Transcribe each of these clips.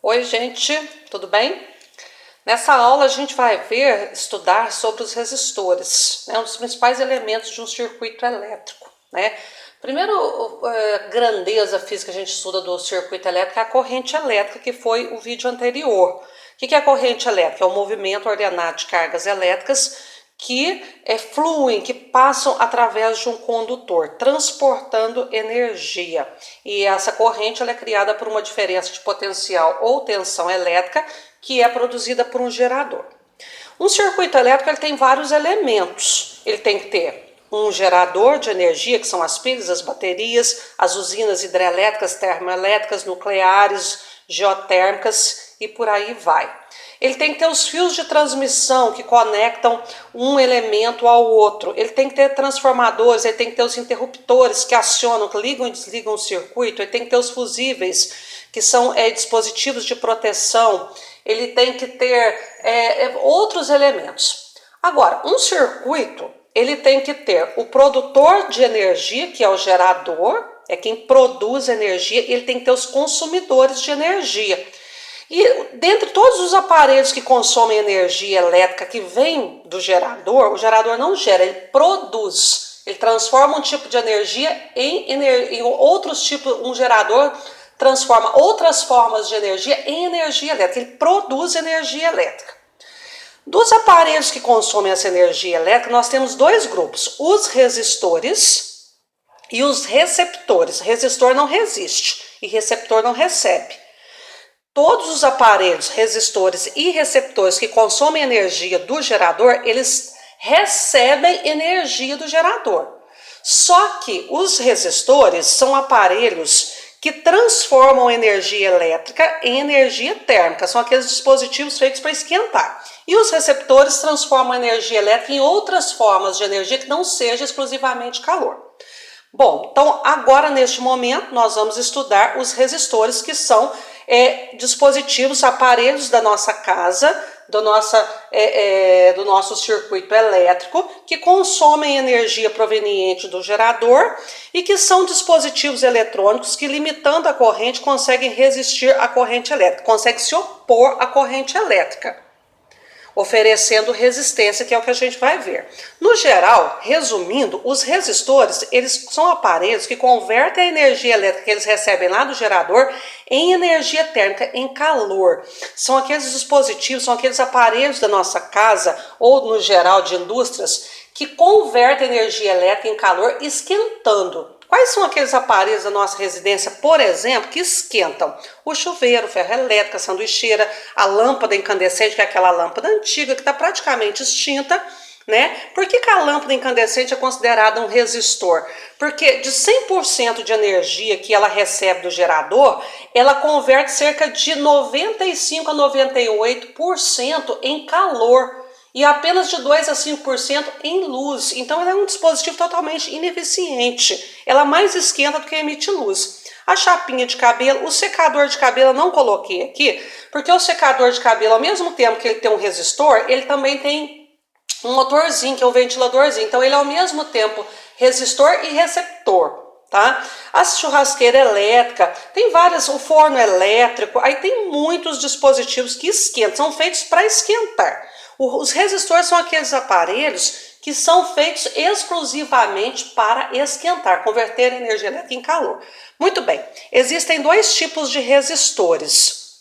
Oi, gente, tudo bem? Nessa aula a gente vai estudar sobre os resistores, né, um dos principais elementos de um circuito elétrico, né? Primeiro, grandeza física que a gente estuda do circuito elétrico é a corrente elétrica, que foi o vídeo anterior. O que é a corrente elétrica? É o movimento ordenado de cargas elétricas que fluem, que passam através de um condutor, transportando energia. E essa corrente ela é criada por uma diferença de potencial ou tensão elétrica que é produzida por um gerador. Um circuito elétrico ele tem vários elementos. Ele tem que ter um gerador de energia, que são as pilhas, as baterias, as usinas hidrelétricas, termoelétricas, nucleares, geotérmicas e por aí vai. Ele tem que ter os fios de transmissão que conectam um elemento ao outro. Ele tem que ter transformadores, ele tem que ter os interruptores que acionam, que ligam e desligam o circuito. Ele tem que ter os fusíveis, que são dispositivos de proteção. Ele tem que ter outros elementos. Agora, um circuito, ele tem que ter o produtor de energia, que é o gerador, é quem produz energia, e ele tem que ter os consumidores de energia. E dentre todos os aparelhos que consomem energia elétrica que vem do gerador, o gerador não gera, ele produz. Ele transforma um tipo de energia em outros tipos, um gerador transforma outras formas de energia em energia elétrica, ele produz energia elétrica. Dos aparelhos que consomem essa energia elétrica, nós temos dois grupos, os resistores e os receptores. Resistor não resiste e receptor não recebe. Todos os aparelhos, resistores e receptores que consomem energia do gerador, eles recebem energia do gerador. Só que os resistores são aparelhos que transformam energia elétrica em energia térmica. São aqueles dispositivos feitos para esquentar. E os receptores transformam energia elétrica em outras formas de energia que não seja exclusivamente calor. Bom, então agora neste momento nós vamos estudar os resistores, que são dispositivos, aparelhos da nossa casa, do nosso circuito elétrico, que consomem energia proveniente do gerador e que são dispositivos eletrônicos que, limitando a corrente, conseguem resistir à corrente elétrica, conseguem se opor à corrente elétrica, oferecendo resistência, que é o que a gente vai ver. No geral, resumindo, os resistores, eles são aparelhos que convertem a energia elétrica que eles recebem lá do gerador em energia térmica, em calor. São aqueles dispositivos, são aqueles aparelhos da nossa casa, ou no geral de indústrias, que convertem energia elétrica em calor esquentando. Quais são aqueles aparelhos da nossa residência, por exemplo, que esquentam? O chuveiro, o ferro elétrico, a sanduicheira, a lâmpada incandescente, que é aquela lâmpada antiga que está praticamente extinta, né? Por que a lâmpada incandescente é considerada um resistor? Porque de 100% de energia que ela recebe do gerador, ela converte cerca de 95 a 98% em calor. E apenas de 2 a 5% em luz. Então ela é um dispositivo totalmente ineficiente. Ela mais esquenta do que emite luz. A chapinha de cabelo, o secador de cabelo eu não coloquei aqui, porque o secador de cabelo, ao mesmo tempo que ele tem um resistor, ele também tem um motorzinho, que é um ventiladorzinho. Então ele é ao mesmo tempo resistor e receptor. Tá? A churrasqueira elétrica, tem várias, o forno elétrico, aí tem muitos dispositivos que esquentam, são feitos para esquentar. Os resistores são aqueles aparelhos que são feitos exclusivamente para esquentar, converter energia elétrica em calor. Muito bem, existem dois tipos de resistores.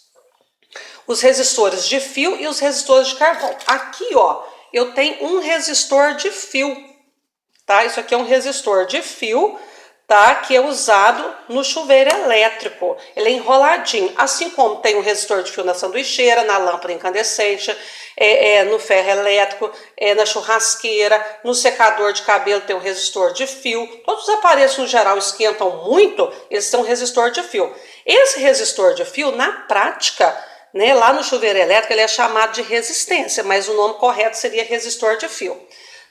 Os resistores de fio e os resistores de carvão. Aqui, ó, eu tenho um resistor de fio, tá? Isso aqui é um resistor de fio, tá? Que é usado no chuveiro elétrico. Ele é enroladinho, assim como tem um resistor de fio na sanduicheira, na lâmpada incandescente, no ferro elétrico, na churrasqueira, no secador de cabelo tem um resistor de fio. Todos os aparelhos no geral esquentam muito, eles têm um resistor de fio. Esse resistor de fio, na prática, né, lá no chuveiro elétrico, ele é chamado de resistência, mas o nome correto seria resistor de fio.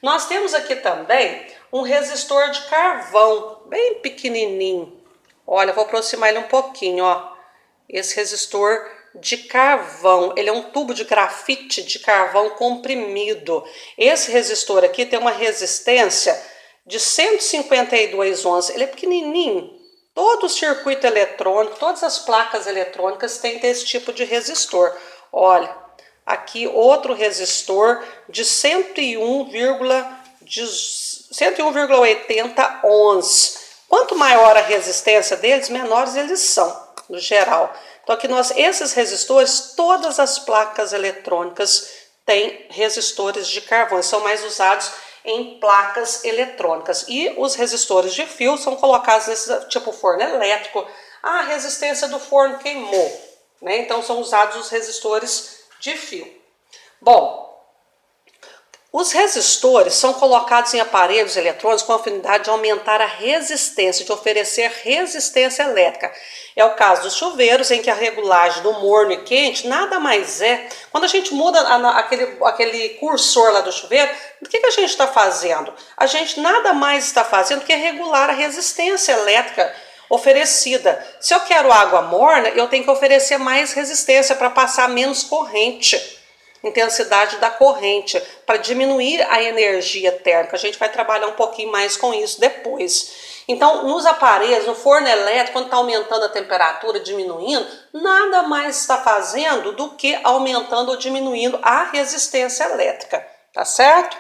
Nós temos aqui também um resistor de carvão, bem pequenininho. Olha, vou aproximar ele um pouquinho, ó. Esse resistor de carvão, ele é um tubo de grafite de carvão comprimido. Esse resistor aqui tem uma resistência de 152 ohms, ele é pequenininho, Todo o circuito eletrônico, todas as placas eletrônicas têm esse tipo de resistor. Olha, aqui outro resistor de 101,80 ohms. Quanto maior a resistência deles, menores eles são, no geral. Então aqui esses resistores, todas as placas eletrônicas têm resistores de carvão, são mais usados em placas eletrônicas. E os resistores de fio são colocados nesse tipo forno elétrico. A resistência do forno queimou, né? Então são usados os resistores de fio. Bom, os resistores são colocados em aparelhos eletrônicos com a finalidade de aumentar a resistência, de oferecer resistência elétrica. É o caso dos chuveiros, em que a regulagem do morno e quente nada mais é. Quando a gente muda aquele cursor lá do chuveiro, o que a gente está fazendo? A gente nada mais está fazendo que regular a resistência elétrica oferecida. Se eu quero água morna, eu tenho que oferecer mais resistência para passar menos corrente. Intensidade da corrente, para diminuir a energia térmica. A gente vai trabalhar um pouquinho mais com isso depois. Então, nos aparelhos, no forno elétrico, quando está aumentando a temperatura, diminuindo, nada mais está fazendo do que aumentando ou diminuindo a resistência elétrica, tá certo?